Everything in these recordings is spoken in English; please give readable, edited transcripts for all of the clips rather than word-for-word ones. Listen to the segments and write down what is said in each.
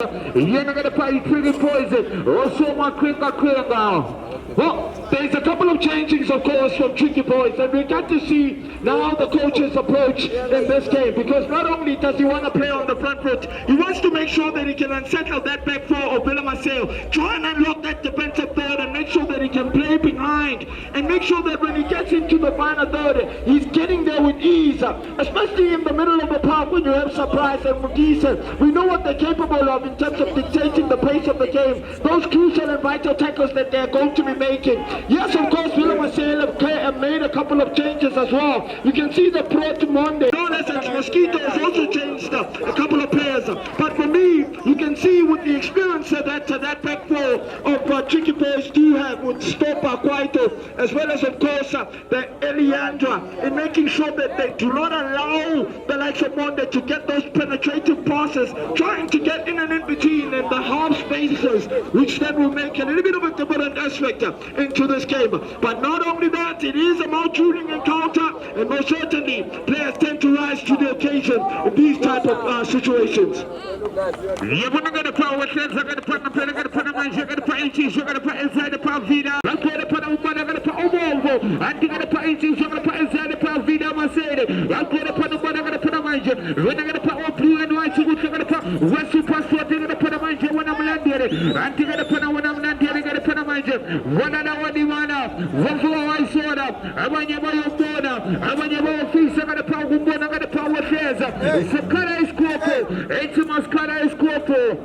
You're not gonna play pretty poison. Also, my quick now. Well, there's a couple of changings, of course, from Tricky Boys, and we got to see now the coach's approach in this game, because not only does he want to play on the front foot, he wants to make sure that he can unsettle that back four of Marseille, try and unlock that defensive third, and make sure that he can play behind, and make sure that when he gets into the final third, he's getting there with ease, especially in the middle of the park when you have Surprise and Mugisa. We know what they're capable of in terms of dictating the pace of the game, those crucial and vital tackles that they're going to be making. Yes, of course, Marseille have made a couple of changes as well. You can see the Pro to Monday. Dollars and Mosquito has also changed a couple of players. But for me, you can see with the experience that back four of Tricky Boys do have with Stopa Kwaito, as well as, of course, the Eliandra, in making sure that they do not allow the likes of Monday to get those penetrative passes, trying to get in and in between in the half spaces, which then will make a little bit of a different aspect into this game. But not only that, it is a mouth-shooting encounter, and most certainly players tend to rise to the occasion in these type of situations. Yeah, we're not going to put our hands, we're going to put the play, we're going to put the minds, we're going to put inches, we're going to put inside the power Vida, we're going to put the woman, we're going to put over, and we're going to put inches, we're going to put inside the power Vida, Marseille, we're going to put the woman, we're going to put the minds, we're going to put all blue and white, we're going to put West Passport, we're going to put the minds, when I'm landing, and we're going to put the one I'm landing, we're going to put the minds, one another Diwana, one for our soda, I want you by your border, I want you by your feet, I'm going to put one, I'm going to put what shares, it's a color is corpo, it's a mascara is corpo.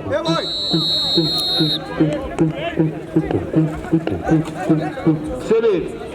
Hey, boy! Sit in.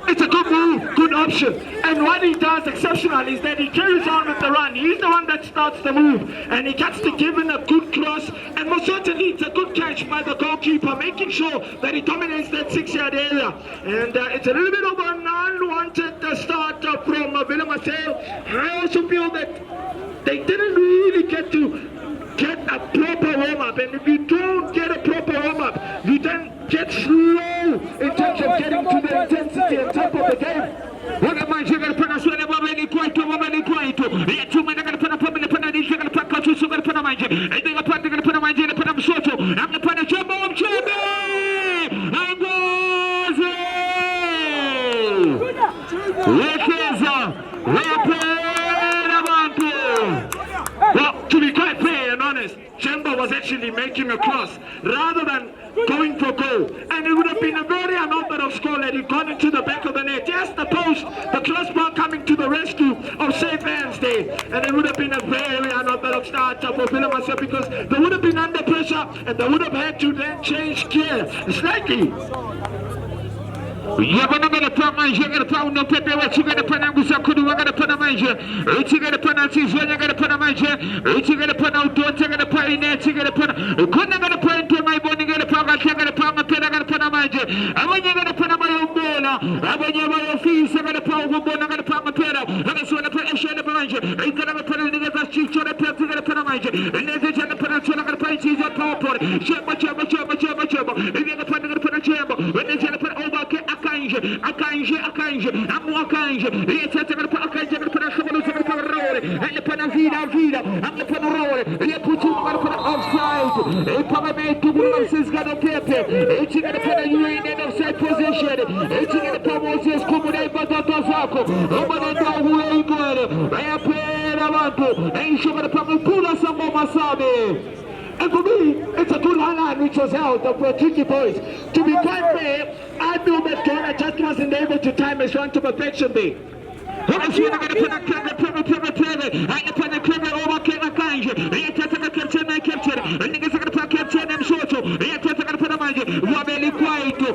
It's a good move, good option. And what he does exceptional is that he carries on with the run. He's the one that starts the move, and he gets to give in a good cross, and most certainly it's a good catch by the goalkeeper, making sure that he dominates that 6-yard area. And it's a little bit of an unwanted start from Marseille. I also feel that they didn't really get a proper warm-up, and if you don't get a proper warm-up, you then get slow in terms of getting to the intensity and tempo of the game. What am I going to put us when I'm really quite? Yeah, 2 men are going to put up a penalty, you're going to put coaches, you're going to put a mind, and they're going to put a mind, and put up short. I'm going to put a jumbo of Chebe! And goes well, to be quite fair and honest, Chemba was actually making a cross rather than going for goal, and it would have been a very unorthodox goal had he gone into the back of the net. Yes, the post, the crossbar coming to the rescue of safe hands there, and it would have been a very unorthodox start for Marseille, because they would have been under pressure and they would have had to then change gear slightly. Yeah, but I'm going to put my you're going to put no paper, what you going to put on with Sakudu, we're going to put on my year. It's going to put on Tis, when you're going to put on my year. It's going to put out, don't you're going to put in it, you're going to put on. Couldn't going to put into my body, you're going to put on, you're going to put on my pen, I'm going to put on my year. And when you're going to put on my own ball, and when you're on your feet, you're going to put on one ball, I'm going to put on my pera agasubira pera eshene banje ikana pera nigeza chichora pera tigera pera manje neze jana pera chona pera chiza power chemba ibega pera pera chemba neze jana pera obake akanje amu akanje yetete pera akanje pera shobolo pera rore ele pera vida amu pera rore ele putu pera offside e pera metu Moses gonna pepe e chingana pera you in offside position e chingana pera Moses como dai batata zako obana da huye igore e pera bantu e shobolo pera pula sambo masabe. And for me, it's a good highlight which was out of tricky boys. To be quite fair, I knew that Ghana just wasn't able to time his run to perfection there. I'm going to put a clever, I put a clever over Kanje. I take a captain, I capture, and niggas are going to put captain and Soto. I take a put a magic, Wabeli Quaito,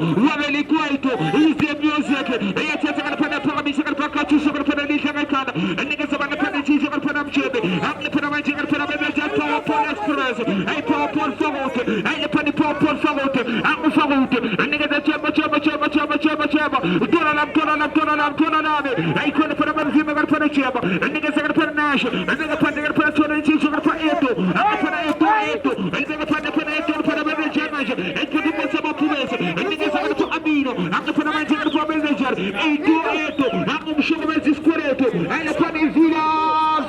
he's the music. I take a put a promise, I put a two, put a Nisha, and niggas are going to put a cheese, put a chip. I'm going to put a magic, I put a magic, power express, I power forward, I put the power forward, I'm forward, and niggas are chubba, I couldn't put a man I'm going to put a chip, and niggas are going to put a nash, and then I'm going to put a cheese, I'm going to put a and then I'm going to put a manager, and put the most about Pumas, and niggas are going to put Amino, I'm going to put a manager, I'm going to show them this Coreto, and upon his Villa,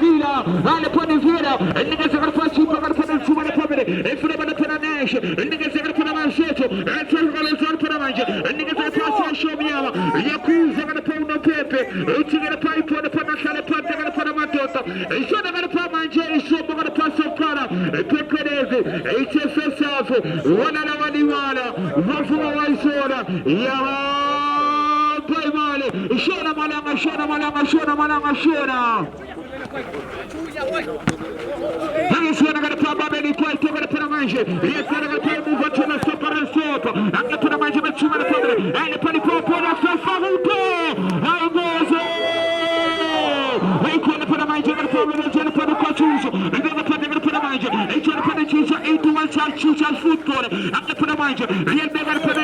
and upon his Villa, and niggas are going to put super, I'm going to put a super family, and put a nash, and niggas are going to put a mancheto, and tell them to put a manager, and niggas are going to show me out, Yakuza are going to put no paper, it's going to pipe for the Panacala, they're going to put a matota, and so they're going to put my Jerry, so they're going to pass some color, and put HFS, one and one for a white soda, Shona He's going to probably quite over the Panamanje. He's going to move on to the super and soap. I'm going to put a magic with 2 minutes and the penny for Favuto. I was going to put a magic and put a cartouche. And then the penny put a magic. It's going to put a cheese 8 to 1 side choose and food corner. I'm going to put a magic. He's going to put a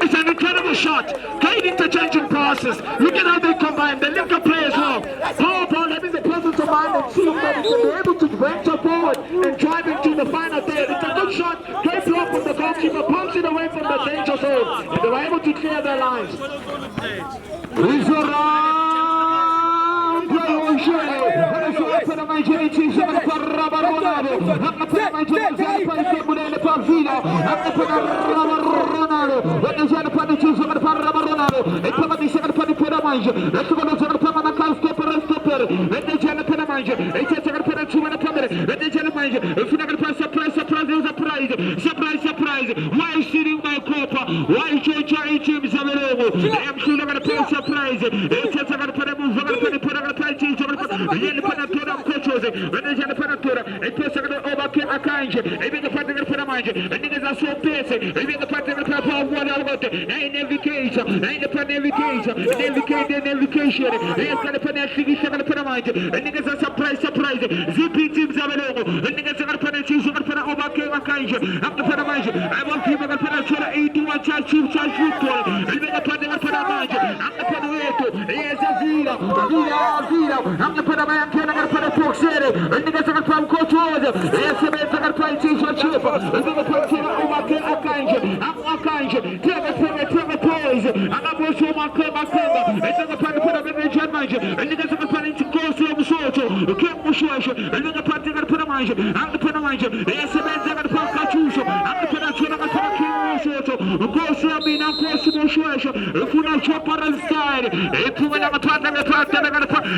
it's an incredible shot. Great interchanging passes. Look at how they combine. They link the players well. Power ball having the presence of mind and seeing that he can be able to venture forward and drive into the final third. It's a good shot. Great block from the goalkeeper. Pumps it away from the danger zone. And they were able to clear their lines. He's around. Put a Nigerian team. I'm going to put a rubber Ronaldo. I'm going to put a Nigerian team. I'm going to put a Pavino. I'm going to put a rubber Ronaldo. When there's a put a team, I'm going to put a rubber Ronaldo. And put a second put a manager. Let's go to the Pamana stopper. Let the Jana put a manager. It's a second put a 2 minute permit. Let the Jana manager. If you're not going to surprise, surprise. Why is sitting my copper? Why is your teams available? I'm sure they're going to put a surprise. It's a second put a move. I'm going to put a team. Yeni panatura mkochoze, wende jana panatura, ipesa kada obake akanje, ibega panatura panamanje, niggas are so pese, ibega panatura papa one algote, navigation, navigation, yes kada panashigi kada panamanje, niggas are surprise, ZP teams available, niggas are panachi, so kada obake akanje, after panamanje, I want people to panatura 81 charge, ibega panatura panamanje, after panato, yes Villa, I'm the put a man can I put a pork city, and niggas are from Coach yes, I'm going to play cheese or chip, and then the put over Akanje, tell the toys, and I'm going to show my club, and then the put a manager, and niggas are planning to go to the Soto, Camp Mushwasher, and then the put a manager, and the put a manager, yes, I'm going to put Kachuso, and the put a Soto, go to me now, go to Mushwasher, if you not chop on the side, if you want to put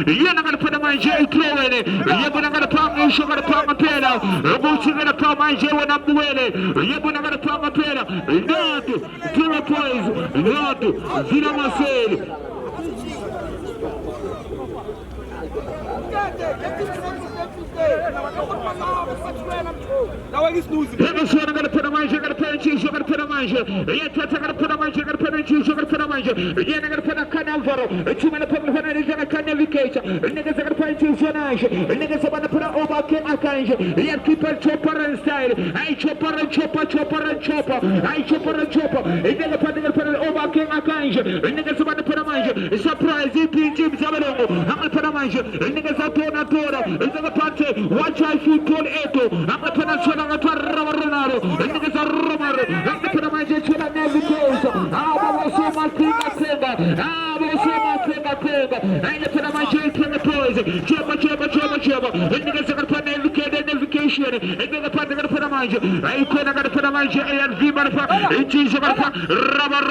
you're not going to put a man J throw in it. You're not going to put me, you're going to put my pedal. You're going to put my J when I'm doing it. You're going to put my pedal. Not 0 points. Not 0 Marseille. This one I'm gonna put a manager, I'm gonna put a cheese, I'm gonna put a manager. Yet I'm gonna put a manager, I'm gonna put a cheese, I'm gonna put a manager. Again I'm gonna put a canavaro. It's gonna put a canavicate. Niggas are gonna put a cheese on Asia. Niggas are gonna put a over king Akanja. Yet keep a chopper and style. I chopper and chopper, chopper and chopper. I chopper and chopper. It's gonna put an over king Akanja. Niggas are gonna put a manager. Surprise, EP Jim Zabalongo. I'm gonna put a manager. Niggas are Tona. It's gonna put watch I shoot Tone Eto. I'm gonna put a Ronaldo, niggas are Romero, I'm gonna put a manager to the navigation. I was so much bigger. I'm gonna put a manager to the toys. Chopper. Niggas are gonna put navigation. I'm gonna put a manager. I'm gonna put a manager and V Marfa. It is about Rubber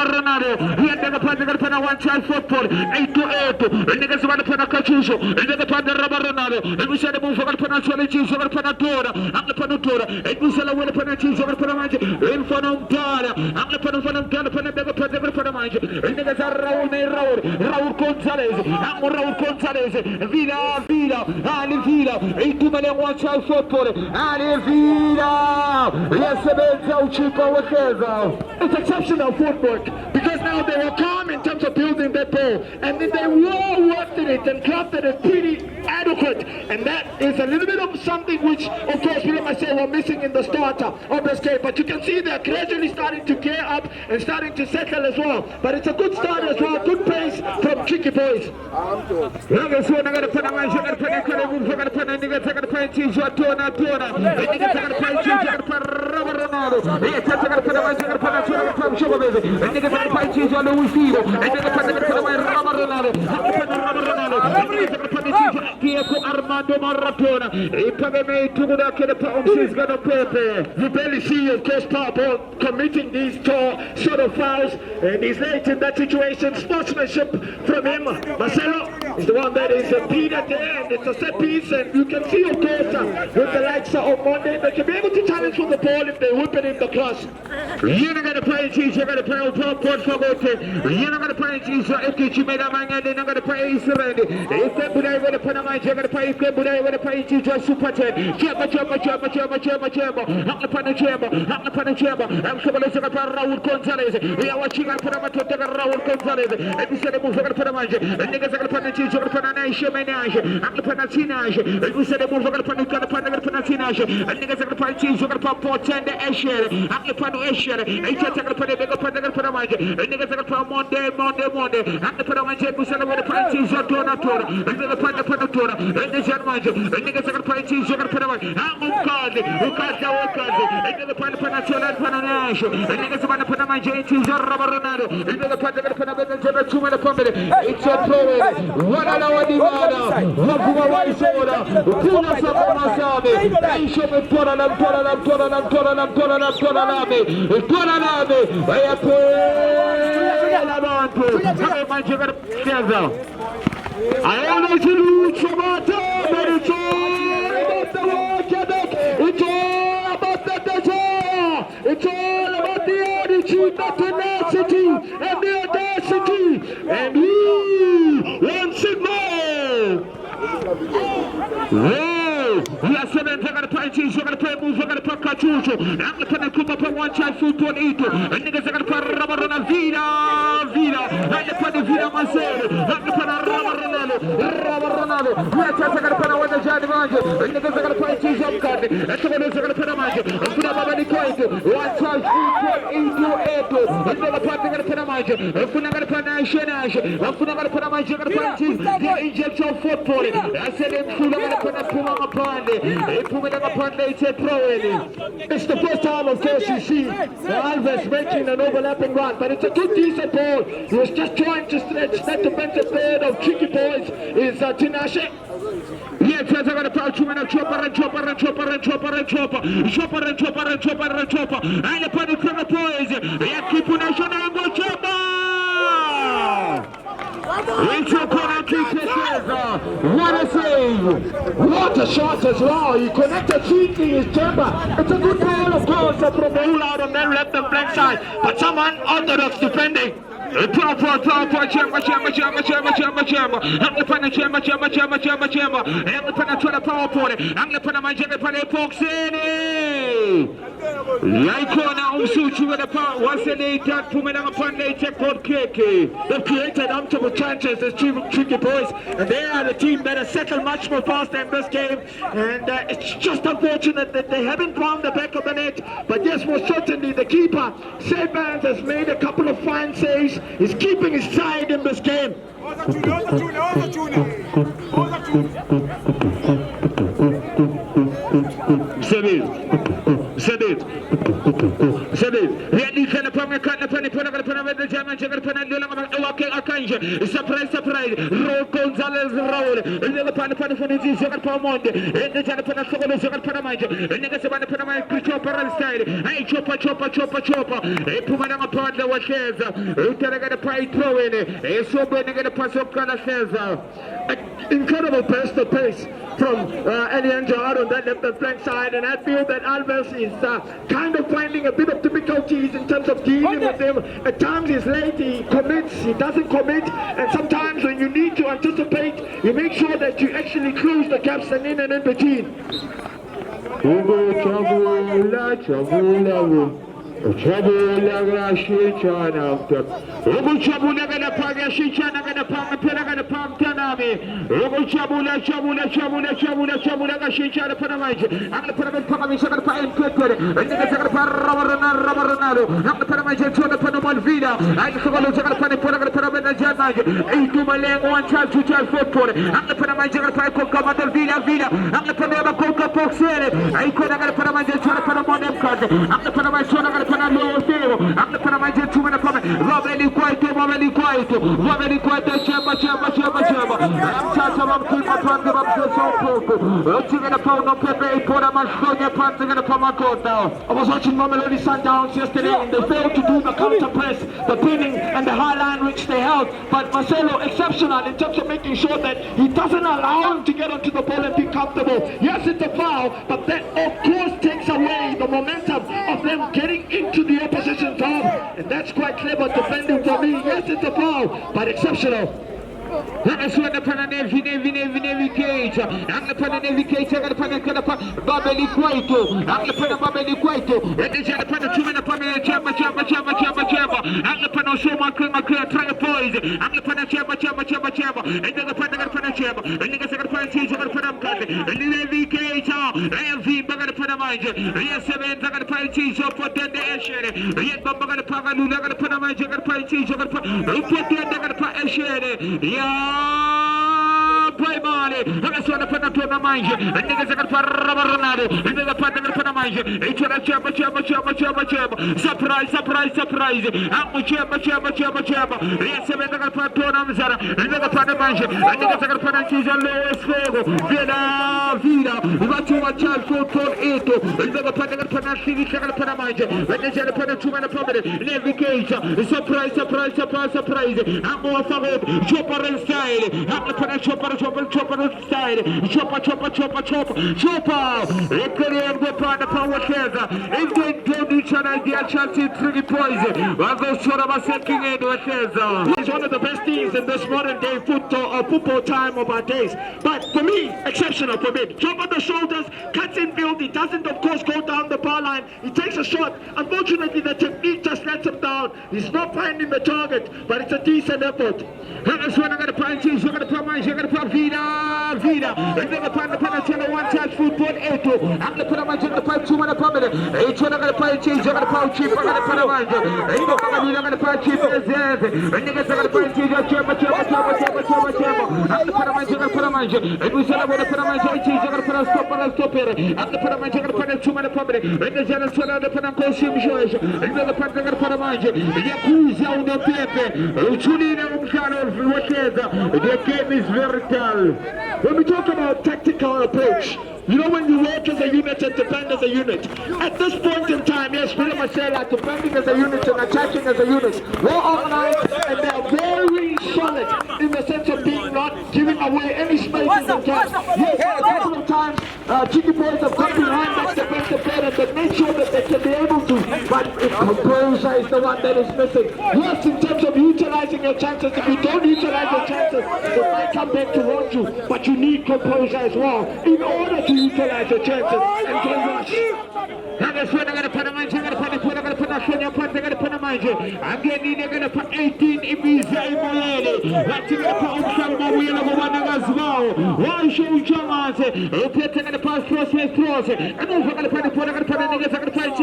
Ronaldo. We are gonna put a one-child football. 8-8. Niggas are gonna put a Cachuso. And then the put a Rubber Ronaldo. And we said the move for the penalty. I'm gonna put a Tora. I'm gonna put a Tora. And we said I want to put a cheese. I'm gonna put a manager in front of Tora. I'm gonna put a Tora. Put a manager. And niggas are Raul Gonzalez. I'm Raul Gonzalez. Villa. Ali Villa. 8 million one-child football. Ali Villa. Yes, it's exceptional footwork because now they were calm in terms of building that ball, and then they well worked it and crafted it pretty adequate, and that is a little bit of something which, of course, we might say we're missing in the starter of this game. But you can see they're gradually starting to gear up and starting to settle as well. But it's a good start as well, good pace from Tricky Boys. Armando Maratona, you barely see, of course, Pablo committing these sort of fouls, and he's late in that situation. Sportsmanship from him. Marcelo is the one that is beat at the end. It's a set piece, and you can see, of course, with the likes of Monday, they can be able to challenge for the ball if they whip it in the cross. You're not going to play cheese, you're going to play top court for Gote. You're not going to play cheese, if you made a man, they're not going to play Israeli. If they put a Panama, you're going to play cheese, super 10. Chamber. I'm going to put a chamber. I'm going to put Raul Gonzalez. We are watching Raul Gonzalez. And we said the move, we're going to put a manager. And niggas are going to put a cheese, we're going to put a nation menage. I'm going to put a tinage. And we said the move, we're going to put a tinage. And niggas are going to put a cheese, we're going to put Portend Escher. I'm going to put a Escher. And you're going to put a manager. And niggas are going to put a Monday. I'm going to put a manager. We said we're going to put a cheese, we're going to put a and then the put a Tora. And there's your manager. And niggas are going to put a cheese, we're going to put a manager. I'm going to call it. And then the put a Chula and Pananash. And niggas are going to put a manager in cheese, Rubber Ronaldo. And then the put a two-minute family. It's a throw. One hour Divana. Wapuma Waisoda. Puna Samasabi. Aisha Toranam. I always lose Shabata, but it's all about the work ethic. It's all about the desire. It's all about the attitude, the tenacity, and the audacity. And we once again. We are 7, we're going to play cheese, we're going to play moves, we're going to play Cachucho. I'm going to put a Kupa for one-child football eater. And niggas are going to put Rubber on a Vida. I'm going to put a Vida Marseille. I'm going to put a Rubber Ronaldo. We are going to put a Wanda Jani Manager. And niggas are going to play cheese up card. And someone else are going to put a manager. And put a Babani Koito. One-child football eater. And they're going to put a manager. And we're going to put a Nation. And we're going to put a manager. We're going to put cheese. The injection football. I said it's going to put a Puma upon it. It's the first time, of course, you see Alves making an overlapping run, but it's a good decent ball. He was just trying to stretch that defensive third of Tricky Boys is Tinashe. Yeah, I'm going to put you in a chopper. And you put it from the boys. Yeah, keep on national chopper. It's a penalty kick. What a save! What a shot as well! He connected sweetly his chamber. It's a good ball, of course, from the out and then left the flank side. But someone orthodox defending. They've created untouchable chances, as tricky boys, and they are the team that has settled much more faster in this game. And it's just unfortunate that they haven't round the back of the net. But yes, most certainly the keeper, Sebans, has made a couple of fine saves. He's keeping his side in this game. Incredible pace to pace from Elianjo out on that left flank side, and I feel that Alves is kind of finding a bit of difficulties in terms of dealing with him. At times he's late, he commits, he doesn't commit, and sometimes when you need to anticipate, you make sure that you actually close the gaps and in between. I was watching Mamelodi Sundowns yesterday, and they failed to do the counter press, the pinning and the high line which they held. But Marcelo, exceptional in terms of making sure that he doesn't allow him to get onto the ball and be comfortable. Yes, it's a foul, but that of course takes away the momentum of them getting into the opposition's half, and that's quite clever defending for me. Yes, it's a foul, but exceptional. Let's run the pan Navy cage. I'm the pan Navy cage. I'm the pan Babeli Quaito. I'm the pan Babeli Quaito. And the Japan two minute pan Chamba. I'm the pan Shoma Clear try to poise. I'm the pan Chamba. And then the pan Chamba. And the second pan cheese of the pan cut. And the Navy cage. And the Baga Panamanja. Yes, 7 Baga pan cheese of what then the Asher. Yet Bamba the Pagalu, the Panamanja pan cheese of the Asher. Play money. Let's run the Panatona Manja. And niggas are Ronaldo. And then the Panatona Manja. It's a Chamba. Surprise. I'm with Chamba. Yes, 7 Panatona Mzara. And then the Panamanja. And niggas are Panachis and Lewis Fogo. Vida. What you want, child, for 8. And then the Panachis and Panamanja. And then the Panatuma Prominent. In every case. Surprise. I'm more forward. Chopper style. I'm the Panachopper style. Chopper. Equally go part of power shares. If they don't each other, they are chanting tricky poison. I'll go short of a second in the shares. He's one of the best teams in this modern day football time of our days. But for me, exceptional for me. Jump on the shoulders, cuts in field. He doesn't, of course, go down the bar line. He takes a shot. Unfortunately, the technique just lets him down. He's not finding the target, but it's a decent effort. That's when I'm going to find cheese. You're going to put mine. You're going to put Vida. And then the Panachella one touch football 8. I'm going to put mine. You're going to put 2 minute permanent. Each one I'm going to find cheese. You're going to put cheap. I'm going to put mine. And you're going to find cheap. And you're going to find cheese. I'm going to put mine. You're going to put mine. And we said I'm going to put mine. You're going to put a stop here. I'm going to put mine. You're going to put 2 minute permanent. And then you're going to put a costume. And you're going to put mine. Yakuza on the paper. Their game is very dull. When we talk about tactical approach, you know, when you work as a unit and defend as a unit, at this point in time, yes, William Marcelo are defending as a unit and attacking as a unit. Well organized, and they are very solid in the sense of being not giving away any spaces and gaps. Yes, a couple of times, Cheeky Boys have got behind that defensive player, but make sure that they can be able to. But if composure is the one that is missing, yes, in terms of utilizing your chances, if you don't utilize your chances, it might come back to haunt you. But you need composure as well in order to utilize your chances and don't rush. And that's when I'm going to put a mind, I'm going to put a point, I'm going to put a point, I'm going to put a mind. I'm going to put 18 in MZANSI. That's going to put on some more wheel of one as well. Why should we jump on it? If you're taking the pass, cross, and I'm going to put a point, I'm going to put a nigga, I'm going to put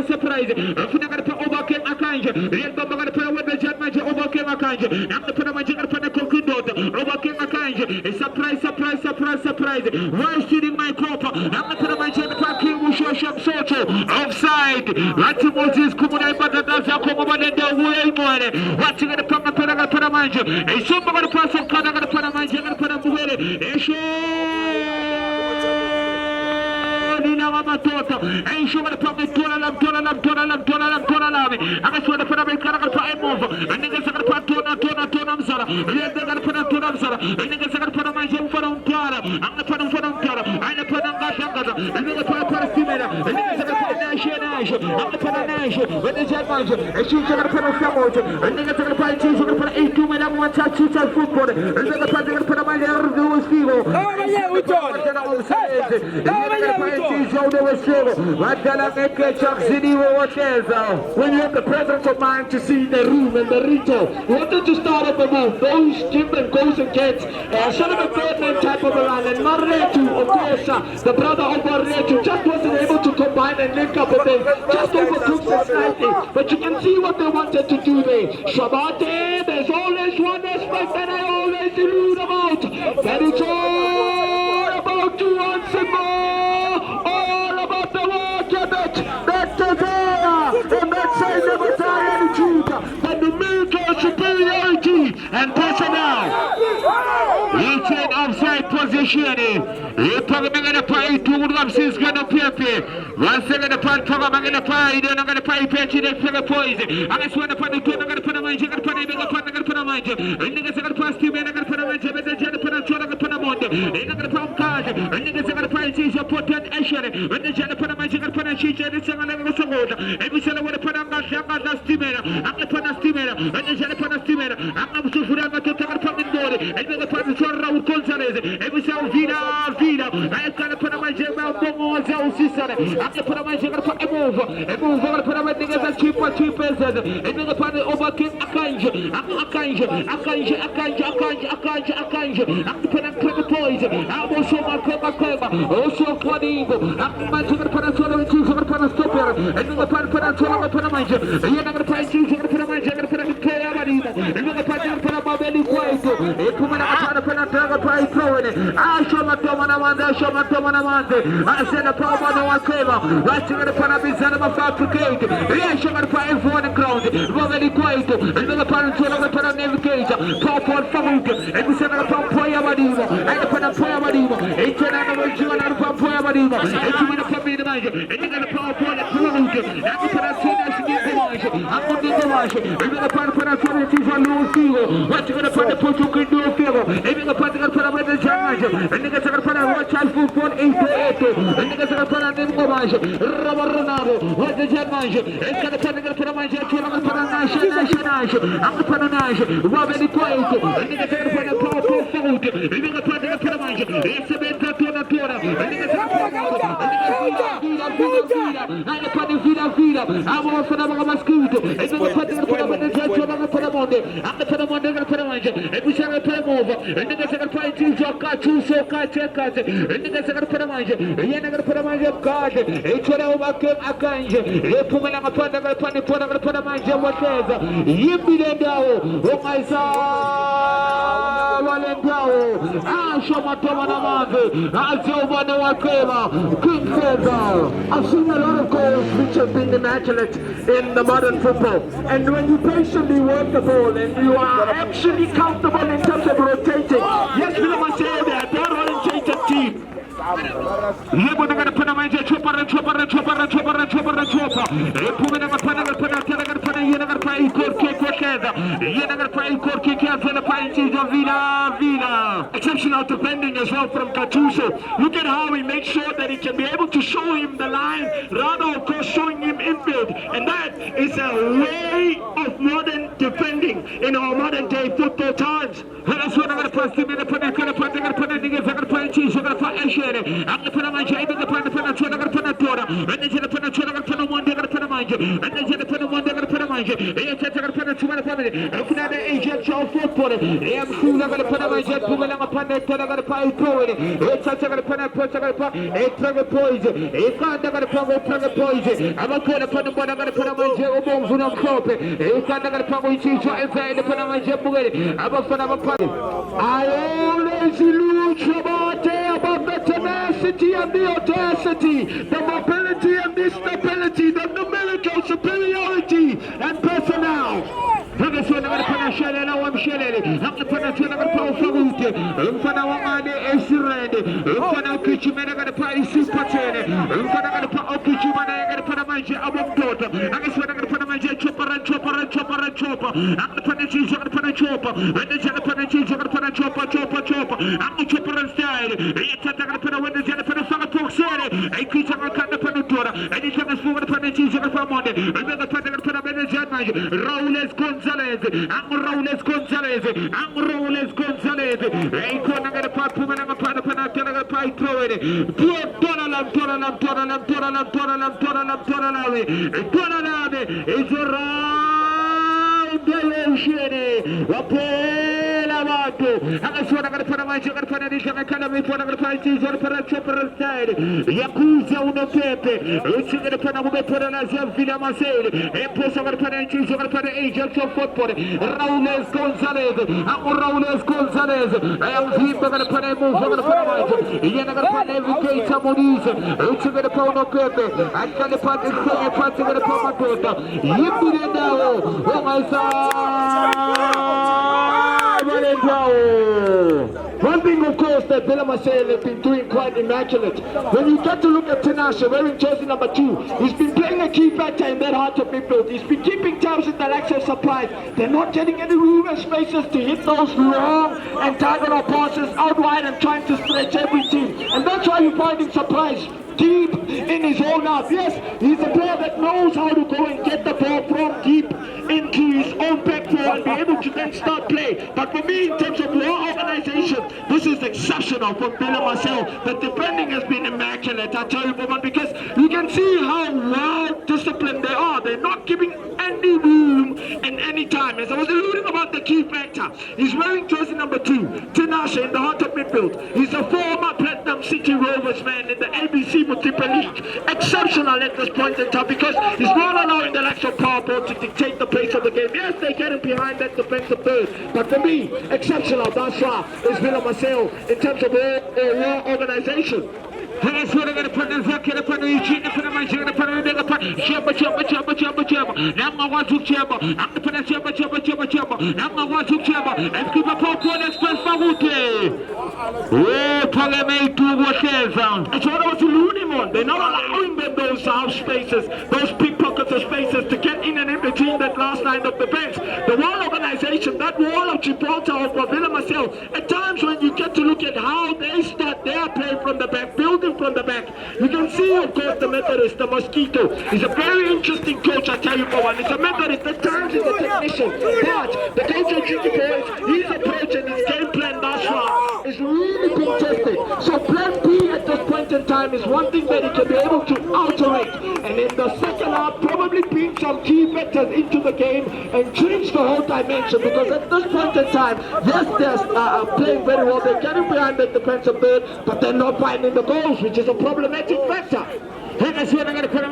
surprise. If you're going to put overcame a kind, I'm going to put a window jet magic, overcame a kind. I'm going to put a magic, I'm going to put a cookie daughter, overcame a kind. Surprise. Why shooting my copper? I'm going to put a magic, I'm going to offside. What's Moses Kumuna Badasa Komanda way? What's going to put a Panamanja? A super person can I put a manja and put a Buere. And show the public Tonalam. I just want to put a big character move. And niggas are going to put Tonam Sara. They're going to put a Tonam Sara. And niggas are going to put a manja for on Tara. I'm the put on Tara. I'm the put on Gashanga. And niggas put a STIMELA. And niggas are going to put a Nash. I'm the put a Nash. When the jet manja. And she's going to put a Samoja. And niggas are going to put a cheese. We're going to put 8 2 men. I'm going to touch football. And they're going to put a manja. When you have the presence of mind to see the room and the retail, you wanted to start up a move. Those different goals and gets. Sort of a third man type of a run. And Maretu, of course, the brother of Maretu, just wasn't able to combine and link up with them. Just overtook it slightly. But you can see what they wanted to do there. Shabate, there's always one aspect that I always allude about. That it's all about to once more. All about the water that's the and that side never tie attitude. But numerical superiority and personnel. It's an offside position. You're talking about pay two lapses going to pay. Once they're going to pay, I'm going to pay. They're not going to pay pension for the poison. I just want to put the two, I'm going to put a mind, I'm going to put a bigger part, I'm going to put a mind. And niggas are going to pass to me, I'm going to put a mind, I'm going to put a chord, I'm going to put a mind. And I'm going to put a card. And niggas are going to pay cheese, you're put an action. And they're going to put a mind, you're going to put a cheese, and it's going to put a water. And we said I want to put a STIMELA. I'm going to put a STIMELA. And they're going to put a STIMELA. I'm going to put a STIMELA. And we're going to put a Raul Gonzalez. And we say Vida. I'm going to put a mind, I'm going to put a mind, I'm going to put a move. I'm going to put a mind, niggas are cheaper. And we're going to put a overkill Akanja. I'm going to put a poison. I'm also also Quadigo. I'm going to put a total cheese, I'm going to put a stopper. And we're going to put a total put a manja. You're not going to put a cheese, you're going to put a manja, you're going to put a player. And we're going to put a Babeli Quaito. And come on, I'm going to put a drug by throwing it. I show my Tomanamanda, I said a power no one came up. Right, you're going to put a Bizarre fabricate. Yes, you're going to put a phone and ground. Babeli Quaito. And we're going to put a total put a navigator. Top one Famuk. And we said a Poya Badimo. And put a Poya Badimo. It's another you and a Poya Badimo. And you want to put me in the manager. And you're going to put a point at Famuk. And you put a Sinas in the manager. I'm going to get the manager. And you're going to put a Trinity for Louis Figo. What you're going to put a Portugal do a favor. And you're going to put a better manager. And you're going to put a watch out for 1 8 and you're going to put a Nemo manager. Ronaldo. What's the jet manager? And you're going to put a manager. I'm going to put a national. I'm going to put a national. Robert Quaito. And you're going to put a powerful food. And you're going to put a manager. It's a bit of Tona. And you're going to put a Vida. I'm going to put a mosquito. And you're going to put a manager. I'm going to put a Monday. I'm going to put a Monday. I'm going to put a manager. And we shall put him over. And you're going to put a cheese. And you're going to put a manager. And you're going to put a manager of God. It's what I overcame a kind. You're putting a put a manager. What is you be the down. Oh my son. I've seen a lot of goals which have been immaculate in the modern football. And when you patiently work the ball and you are actually comfortable in terms of rotating, yes, we must say that they're an orientated team. You're going to put a manager, chopper. You're going to put together. Exceptional defending as well from Gattuso. Look at how he makes sure that he can be able to show him the line, rather of course showing him infield. And that is a way of modern defending in our modern day football times. That's what I'm going to pass to me. I'm going to put I always allude about the tenacity and the audacity, the mobility and the stability, the numerical superiority and personnel. One thing, of course, that MARSEILE has been doing quite immaculate. When you get to look at Tinashe, wearing jersey number 2, he's been playing a key factor in that heart of midfield. He's been keeping tabs with the lack of supplies. They're not getting any room and spaces to hit those long and diagonal passes out wide and trying to stretch every team. And that's why you find him surprised deep in his own half. Yes, he's a player that knows how to go and get the ball from deep into his own back four and be able to then start play. But for me, in terms of raw organization, this is exceptional from MARSEILE. The defending has been immaculate, I tell you, Boban, because you can see how well disciplined they are. They're not giving any room and any time. As I was alluding about the key factor, he's wearing jersey number 2, Tinashe, in the heart of midfield. He's a former Platinum City Rovers man in the ABC Multiple League. Exceptional at this point in time because he's not allowing the likes of Powerball to dictate the pace of the game. Yes, they get him behind that defensive third, but for me, exceptional thus far is MARSEILE in terms of raw organization. That's what I'm going to put in the pocket of the chin for the machine to put in the pot. Chopper. Now I want to chamber. I'm going to put a chopper. Now I want to chamber. And keep a popcorn express for Woody. Oh, Stalemate to what else? That's what I was alluding on. They're not allowing them those half spaces, those big pockets of spaces to get in and in between that last line of defense. The wall organization, that wall of Gibraltar of MARSEILE, at times when you get to look at how they start their play from the back, building from the back, you can see, of course, the Methodist, the Mosquito. He's a very interesting coach, I tell you, Boban. He's a Methodist, at times he's a technician. But the coach of Tricky Boys, his approach and his game plan thus far is really being tested. So plan B at this point in time is one thing that he can be able to alterate. And in the second half, probably bring some key vectors into the game and change the whole dimension. Because at this point in time, yes, they're playing very well. They're getting behind the defensive third, but they're not finding the goals, which is a problematic factor. I'm going to put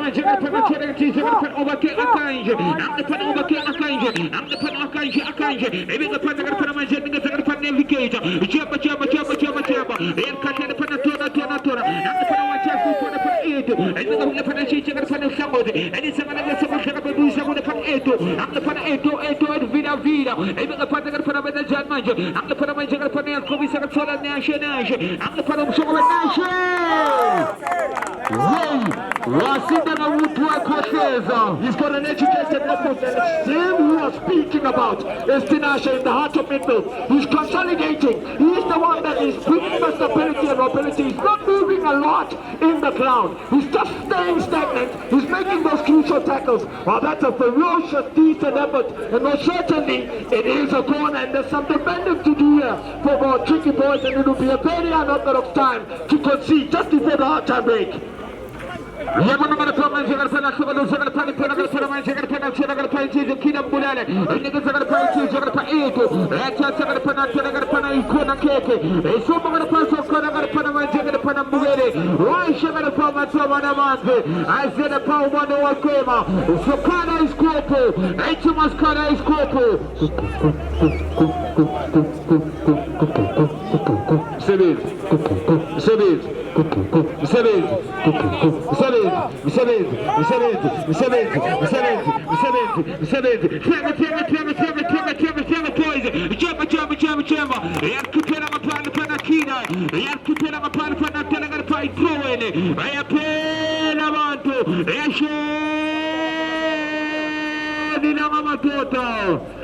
Wasida na woodwork hotels. He's got an educated effort, and it's him we are speaking about is Tinashe in the heart of midfield. He's consolidating. He's the one that is bringing the stability and mobility. He's not moving a lot in the ground. He's just staying stagnant. He's making those crucial tackles. Well, that's a ferocious, decent effort, and most certainly it is a corner, and there's some defending to do here for our tricky boys, and it will be a very unorthodox time to concede just before the half-time break.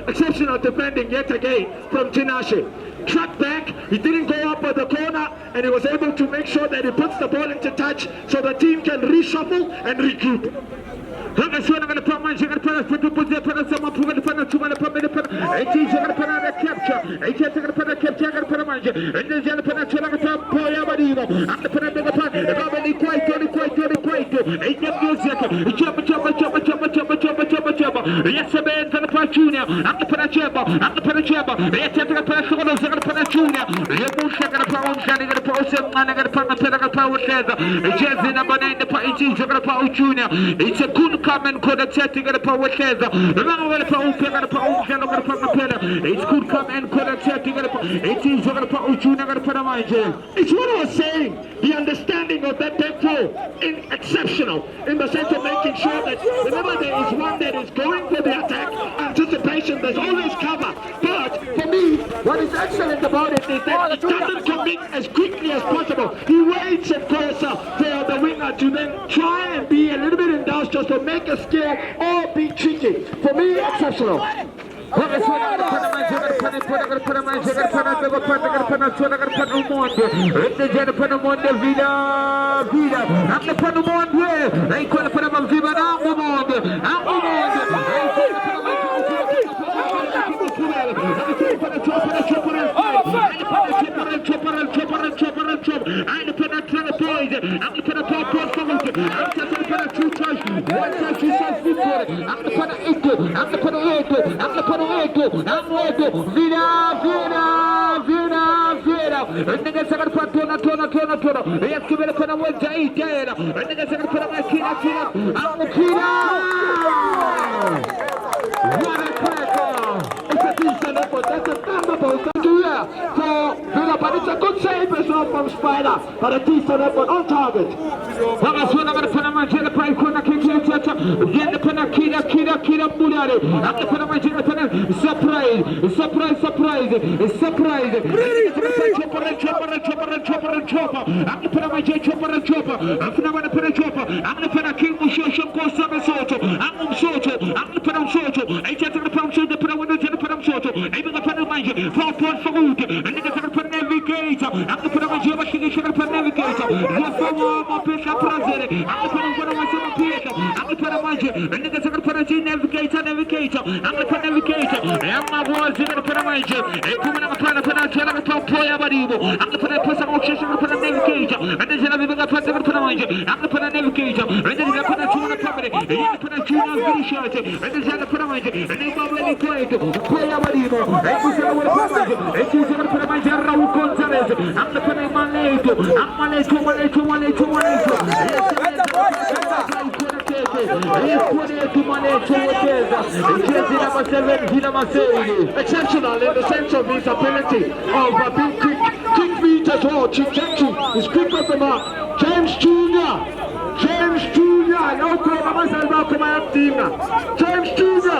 Exceptional defending yet again from Tinashe. Track back, he didn't go up at the corner, and he was able to make sure that he puts the ball into touch so the team can reshuffle and regroup. It's a good comment called a chat to get a power shares. It's good comment called a chat to get a it's what I was saying. The understanding of that tempo is exceptional in the sense of making sure that whenever there is one that is going for the attack, anticipation, there's always cover. But for me, what is excellent about it is that it doesn't commit as quickly as possible. He waits, of course, for the winger to then try and be a little bit industrious to make a skill or be tricky. For me, exceptional. That's a thunderbolt. But it's a good save as well from Spider, but a decent effort on target. Exceptional in the sense of his ability of being quick feet as well. Trajectory is quick off the mark. James Jr. No problem. James Jr.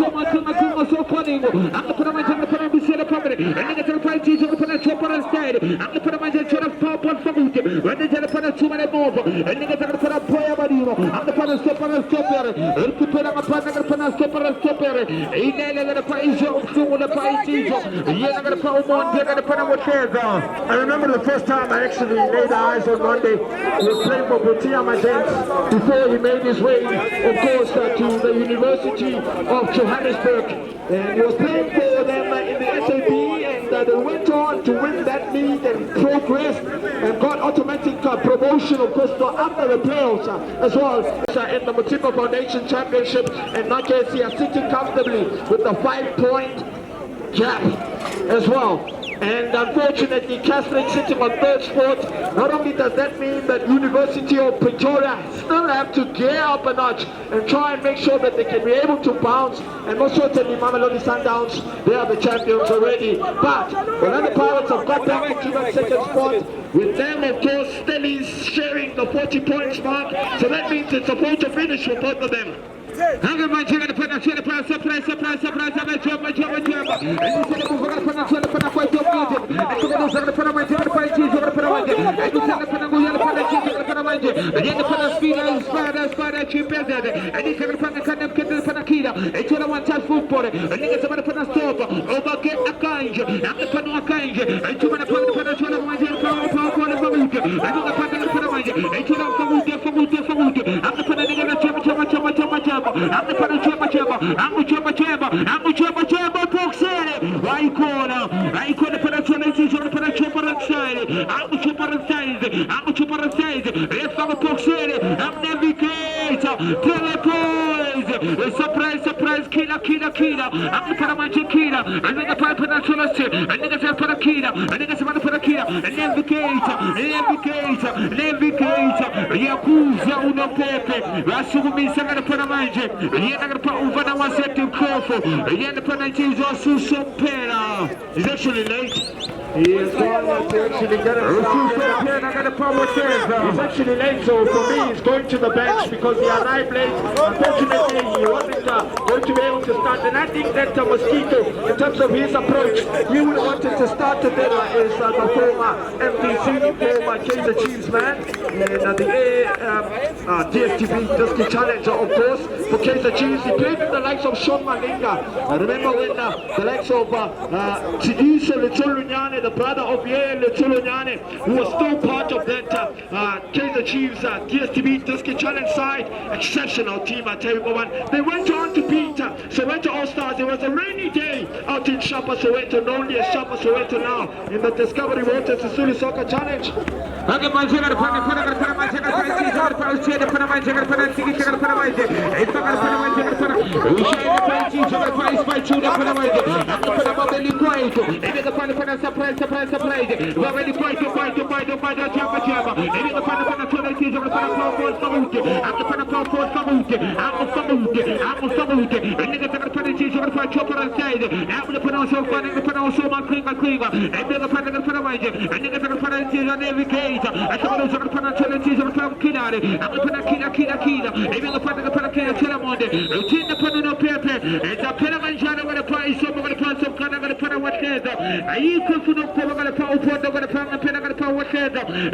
also my so funny. I'm the put on my tongue to be set up property. And then the party to put a chop on a side. I'm the put on my tongue to pop on for me. When they put a 2 minute move. And then the put a boy about you. I'm the put a step on a step there. And to put on a partner put a step on a step there. In the price of the price. You're going to put one, you're going to put on what shares on. I remember the first time I actually laid eyes on Monday. He was playing for Butia Magents before he made his way, of course, to the University of Johannesburg. And he was playing for them in the SAB, and they went on to win that league and progress and got automatic promotion, of course, to after the playoffs as well. In the Mutipa Foundation Championship, and Nakesi are sitting comfortably with a 5-point gap as well. And unfortunately, Catholic sitting on third spot. Not only does that mean that University of Pretoria still have to gear up a notch and try and make sure that they can be able to bounce. And most certainly, Mamelodi Sundowns, they are the champions already. But Orlando Pirates have got back into that second spot. With them, of course, Stellies sharing the 40 points mark. So that means it's a photo finish for both of them. I'm going to put a surprise. nigga panda gonna put a mind. Ain't you not for wood. I'm gonna put a nigga chama. I'm gonna put a chama. Boxer. Right corner put a chama. Put a chopper inside. I'm gonna chopper inside. Left on the boxer. I'm navigator. Telepoise. Surprise. Killer. I'm gonna put a mind killer. I nigga put a chama. I nigga put a killer. I nigga put a killer. Navigator. Yakuza una pepe. Rasugumi sanga put a mind. Yena gonna put over one set in Crawford. Yena put a cheese or Susopera. He's actually late. He is going to actually get a He's actually late, so for me he's going to the bench because he arrived late. Unfortunately he wasn't going to be able to start, and I think that Mosquito, in terms of his approach, he would have wanted to start a bit as the former MPC, former Kaiser Chiefs man, and the DSTV Disky Challenger, of course, for Kaiser Chiefs. He played with the likes of Sean Malinga. I remember when the likes of Chidiso Lecholunyane, the brother of Yale Lecholunyane, who was still part of that Kaiser Chiefs DSTV Disky Challenge side. Exceptional team, I tell you one. They went on to beat Soweto All-Stars. It was a rainy day out in Shapa Soweto, known as Shapa Soweto now, in the Discovery Waters Sisulu Soccer Challenge. Kila